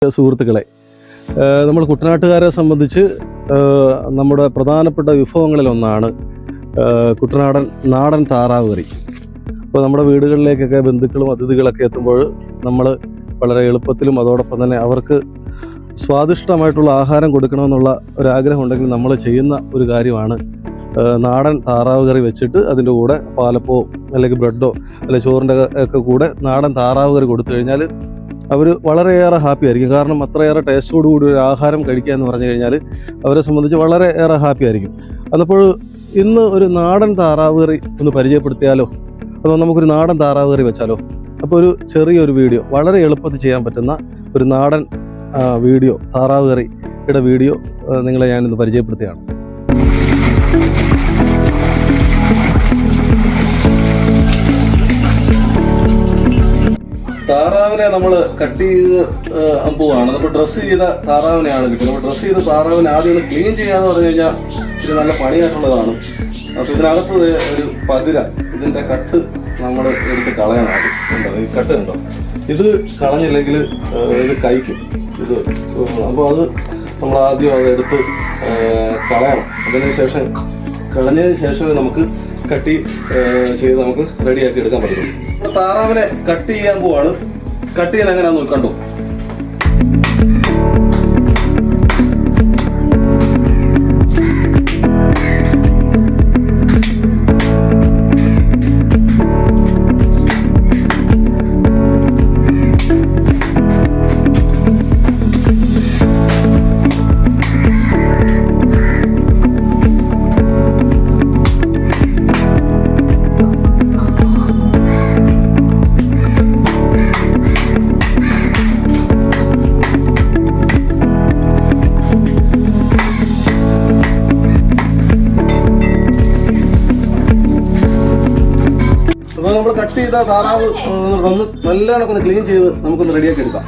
സുഹൃത്തുക്കളെ, നമ്മൾ കുട്ടനാട്ടുകാരെ സംബന്ധിച്ച് നമ്മുടെ പ്രധാനപ്പെട്ട വിഭവങ്ങളിലൊന്നാണ് നാടൻ താറാവ് കറി. അപ്പോൾ നമ്മുടെ വീടുകളിലേക്കൊക്കെ ബന്ധുക്കളും അതിഥികളൊക്കെ എത്തുമ്പോൾ നമ്മൾ വളരെ എളുപ്പത്തിലും അതോടൊപ്പം തന്നെ അവർക്ക് സ്വാദിഷ്ടമായിട്ടുള്ള ആഹാരം കൊടുക്കണമെന്നുള്ള ഒരാഗ്രഹം ഉണ്ടെങ്കിൽ നമ്മൾ ചെയ്യുന്ന ഒരു കാര്യമാണ് നാടൻ താറാവ് കറി വെച്ചിട്ട് അതിൻ്റെ കൂടെ പാലപ്പോ അല്ലെങ്കിൽ ബ്രെഡോ അല്ലെങ്കിൽ ചോറിൻ്റെ ഒക്കെ കൂടെ നാടൻ താറാവ് കറി കൊടുത്തു കഴിഞ്ഞാൽ അവർ വളരെയേറെ ഹാപ്പി ആയിരിക്കും. കാരണം അത്രയേറെ ടേസ്റ്റോടുകൂടി ഒരു ആഹാരം കഴിക്കുക എന്ന് പറഞ്ഞു കഴിഞ്ഞാൽ അവരെ സംബന്ധിച്ച് വളരെയേറെ ഹാപ്പി ആയിരിക്കും. അപ്പോൾ ഇന്ന് ഒരു നാടൻ താറാവ് കറി ഒന്ന് പരിചയപ്പെടുത്തിയാലോ, അതോ നമുക്കൊരു നാടൻ താറാവ് കറി വെച്ചാലോ? അപ്പോൾ ഒരു ചെറിയൊരു വീഡിയോ, വളരെ എളുപ്പത്തിൽ ചെയ്യാൻ പറ്റുന്ന ഒരു നാടൻ വീഡിയോ, താറാവ് കറിയുടെ വീഡിയോ നിങ്ങളെ ഞാനിന്ന് പരിചയപ്പെടുത്തുകയാണ്. താറാവിനെ നമ്മൾ കട്ട് ചെയ്ത് പോവാണ്. നമ്മൾ ഡ്രസ്സ് ചെയ്ത താറാവിനെയാണ് കിട്ടുന്നത്. നമ്മൾ ഡ്രസ്സ് ചെയ്ത താറാവിനെ ആദ്യം ഒന്ന് ക്ലീൻ ചെയ്യാന്ന് പറഞ്ഞു കഴിഞ്ഞാൽ ഇച്ചിരി നല്ല പണിയായിട്ടുള്ളതാണ്. അപ്പോൾ ഇതിനകത്ത് ഒരു പതിര, ഇതിൻ്റെ കട്ട് നമ്മൾ എടുത്ത് കളയണം. ഉണ്ടോ ഈ കട്ട് ഉണ്ടോ? ഇത് കളഞ്ഞില്ലെങ്കിൽ ഇത് കഴിക്കും ഇത്. അപ്പോൾ അത് നമ്മൾ ആദ്യം അതെടുത്ത് കളയണം. അതിനുശേഷം കളഞ്ഞതിന് ശേഷമേ നമുക്ക് കട്ട് ചെയ്ത് നമുക്ക് റെഡിയാക്കി എടുക്കാൻ പറ്റുള്ളൂ. നമ്മൾ താറാവിനെ കട്ട് ചെയ്യാൻ പോവാണ്. കട്ട് ചെയ്യാൻ എങ്ങനെയാണെന്ന് കണ്ടു. അപ്പോൾ നമ്മൾ കട്ട് ചെയ്ത താറാവ് ഒന്ന് നല്ലോണം ഒന്ന് ക്ലീൻ ചെയ്ത് നമുക്കൊന്ന് റെഡിയാക്കി എടുക്കാം.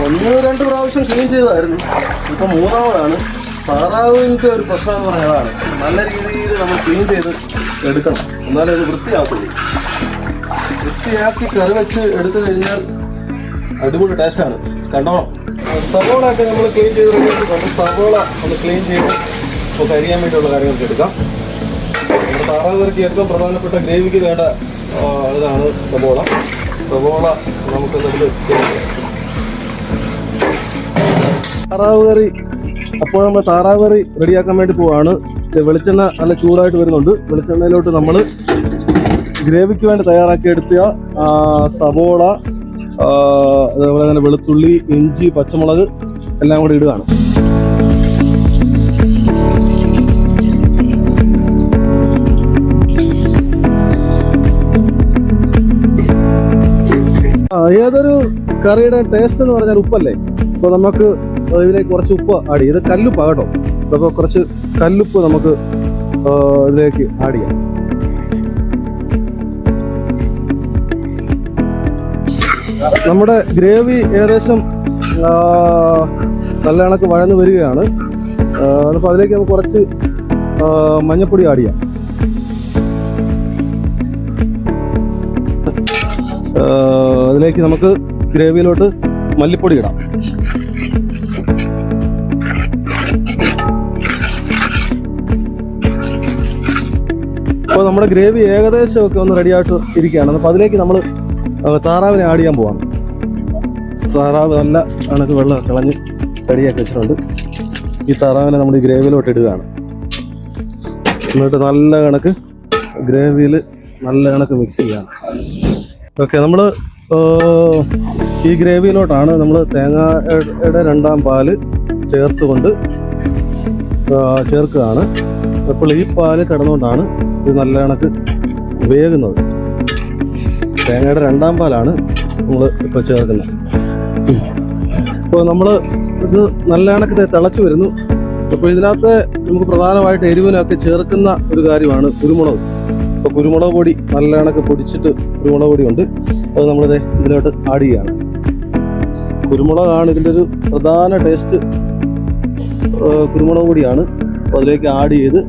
ഒന്ന് രണ്ട് പ്രാവശ്യം ക്ലീൻ ചെയ്തായിരുന്നു, ഇപ്പം മൂന്നാമതാണ്. താറാവിൻ്റെ ഒരു പ്രശ്നം എന്ന് പറഞ്ഞാൽ അതാണ്, നല്ല രീതിയിൽ നമ്മൾ ക്ലീൻ ചെയ്ത് എടുക്കണം, എന്നാലേ അത് വൃത്തിയാക്കുള്ളൂ. വൃത്തിയാക്കി കറി വെച്ച് എടുത്തു കഴിഞ്ഞാൽ അടിപൊളി ടേസ്റ്റാണ്. കണ്ടോണം. സവോള ഒക്കെ നമ്മൾ ക്ലീൻ ചെയ്ത് റെഡിയാക്കിയിട്ടുണ്ട്. സവോള ഒന്ന് ക്ലീൻ ചെയ്ത് ഇപ്പോൾ കരിയാൻ വേണ്ടിയുള്ള കാര്യങ്ങൾക്ക് എടുക്കാം. നമ്മുടെ താറാവ് കറിക്ക് ഏറ്റവും പ്രധാനപ്പെട്ട ഗ്രേവിക്ക് വേണ്ട ഇതാണ് സവോള. സവോള നമുക്ക് താറാവ് കറി. അപ്പോൾ നമ്മൾ താറാവ് കറി റെഡിയാക്കാൻ വേണ്ടി പോവാണ്. വെളിച്ചെണ്ണ നല്ല ചൂടായിട്ട് വരുന്നുണ്ട്. വെളിച്ചെണ്ണയിലോട്ട് നമ്മൾ ഗ്രേവിക്ക് വേണ്ടി തയ്യാറാക്കിയെടുത്ത സവോള, അതേപോലെ തന്നെ വെളുത്തുള്ളി, ഇഞ്ചി, പച്ചമുളക് എല്ലാം കൂടി ഇടുകയാണ്. ഏതൊരു കറിയുടെ ടേസ്റ്റ് എന്ന് പറഞ്ഞാൽ ഉപ്പല്ലേ. അപ്പോൾ നമുക്ക് ഇതിലേക്ക് കുറച്ച് ഉപ്പ് ആഡ് ചെയ്ത്, ഇത് കല്ലുപ്പാണ് കേട്ടോ. അപ്പോൾ കുറച്ച് കല്ലുപ്പ് നമുക്ക് ഇതിലേക്ക് ആഡ് ചെയ്യാം. നമ്മുടെ ഗ്രേവി ഏകദേശം നല്ല കണക്ക് വഴന്ന് വരികയാണ്. അപ്പോൾ അതിലേക്ക് നമുക്ക് കുറച്ച് മഞ്ഞൾപ്പൊടി ആഡ് ചെയ്യാം. അതിലേക്ക് നമുക്ക് ഗ്രേവിയിലോട്ട് മല്ലിപ്പൊടി ഇടാം. അപ്പോൾ നമ്മുടെ ഗ്രേവി ഏകദേശം ഒക്കെ ഒന്ന് റെഡിയായിട്ട് ഇരിക്കുകയാണ്. അപ്പോൾ അതിലേക്ക് നമ്മൾ താറാവിനെ ആഡ് ചെയ്യാൻ പോവാണ്. താറാവ് നല്ല കണക്ക് വെള്ളം കളഞ്ഞ് റെഡിയാക്കി വെച്ചിട്ടുണ്ട്. ഈ താറാവിനെ നമ്മൾ ഈ ഗ്രേവിയിലോട്ട് ഇടുകയാണ്. എന്നിട്ട് നല്ല കണക്ക് ഗ്രേവിയിൽ നല്ല കണക്ക് മിക്സ് ചെയ്യാണ്. ഓക്കെ, നമ്മൾ ഈ ഗ്രേവിയിലോട്ടാണ് നമ്മൾ തേങ്ങയുടെ രണ്ടാം പാല് ചേർത്തുകൊണ്ട് ചേർക്കുകയാണ്. അപ്പോൾ ഈ പാല് കിടന്നുകൊണ്ടാണ് ഇത് നല്ല കണക്ക് വേകുന്നത്. തേങ്ങയുടെ രണ്ടാം പാലാണ് നമ്മൾ ഇപ്പോൾ ചേർക്കുന്നത്. അപ്പോൾ നമ്മൾ ഇത് നല്ല കണക്ക് തിളച്ച് വരുന്നു. അപ്പോൾ ഇതിനകത്ത് നമുക്ക് പ്രധാനമായിട്ട് എരിവിനൊക്കെ ചേർക്കുന്ന ഒരു കാര്യമാണ് കുരുമുളക്. അപ്പോൾ കുരുമുളക് പൊടി നല്ല കണക്ക് പൊടിച്ചിട്ട് കുരുമുളക് പൊടി ഉണ്ട്, അത് നമ്മളിത് ഇതിലോട്ട് ആഡ് ചെയ്യുകയാണ്. കുരുമുളകാണ് ഇതിൻ്റെ ഒരു പ്രധാന ടേസ്റ്റ് കുരുമുളക് പൊടിയാണ്. അപ്പോൾ അതിലേക്ക് ആഡ് ചെയ്ത്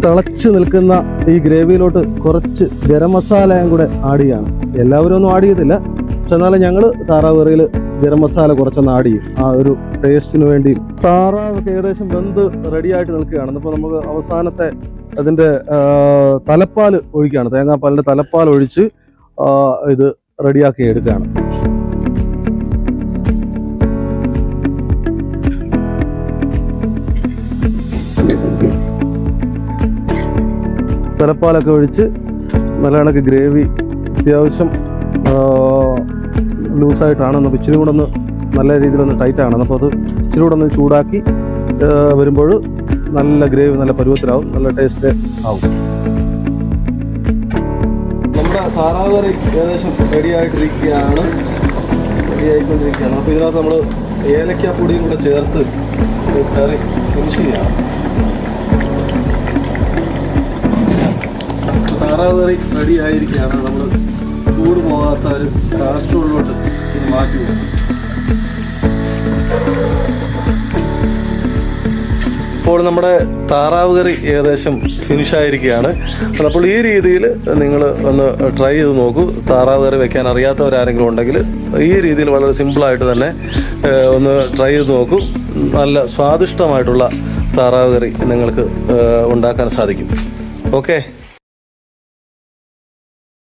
തിളച്ച് നിൽക്കുന്ന ഈ ഗ്രേവിയിലോട്ട് കുറച്ച് ഗരം മസാലയും കൂടെ ആഡ് ചെയ്യാണ്. എല്ലാവരും ഒന്നും ആഡ് ചെയ്തില്ല, പക്ഷെ എന്നാലും ഞങ്ങൾ താറാവ് കറിയിൽ ഗരം മസാല കുറച്ചൊന്ന് ആഡ് ചെയ്യും, ആ ഒരു ടേസ്റ്റിന് വേണ്ടി. താറാവൊക്കെ ഏകദേശം വെന്ത് റെഡിയായിട്ട് നിൽക്കുകയാണ്. അപ്പോൾ നമുക്ക് അവസാനത്തെ അതിൻ്റെ തലപ്പാൽ ഒഴിക്കുകയാണ്. തേങ്ങാപ്പാലിൻ്റെ തലപ്പാൽ ഒഴിച്ച് ഇത് റെഡിയാക്കി എടുക്കുകയാണ്. തലപ്പാലൊക്കെ ഒഴിച്ച് നല്ല കണക്ക് ഗ്രേവി അത്യാവശ്യം ലൂസായിട്ടാണ്. അപ്പോൾ ഇച്ചിരി കൂടെ ഒന്ന് നല്ല രീതിയിലൊന്ന് ടൈറ്റാണ്. അപ്പോൾ അത് ഇച്ചിരി കൂടെ ഒന്ന് ചൂടാക്കി വരുമ്പോൾ നല്ല ഗ്രേവി നല്ല പരുവത്തിലാവും, നല്ല ടേസ്റ്റ് ആവും. നമ്മുടെ താറാവ് കറി ഏകദേശം റെഡിയായിക്കൊണ്ടിരിക്കുകയാണ്. അപ്പോൾ ഇതിനകത്ത് നമ്മൾ ഏലക്കാപ്പൊടിയും കൂടെ ചേർത്ത് കറി ഫിനിഷ് ചെയ്യണം. താറാവ് കറി റെഡി ആയിരിക്കുകയാണ്. നമ്മൾ ചൂട് പോകാത്ത ഒരു കാസറോളിലോട്ട് ഇത് മാറ്റി വിടും. ഇപ്പോൾ നമ്മുടെ താറാവ് കറി ഏകദേശം ഫിനിഷായിരിക്കുകയാണ്. അപ്പോൾ ഈ രീതിയിൽ നിങ്ങൾ ഒന്ന് ട്രൈ ചെയ്ത് നോക്കൂ. താറാവ് കറി വെക്കാൻ അറിയാത്തവരാരെങ്കിലും ഉണ്ടെങ്കിൽ ഈ രീതിയിൽ വളരെ സിമ്പിളായിട്ട് തന്നെ ഒന്ന് ട്രൈ ചെയ്ത് നോക്കൂ. നല്ല സ്വാദിഷ്ടമായിട്ടുള്ള താറാവ് കറി നിങ്ങൾക്ക് ഉണ്ടാക്കാൻ സാധിക്കും. ഓക്കെ.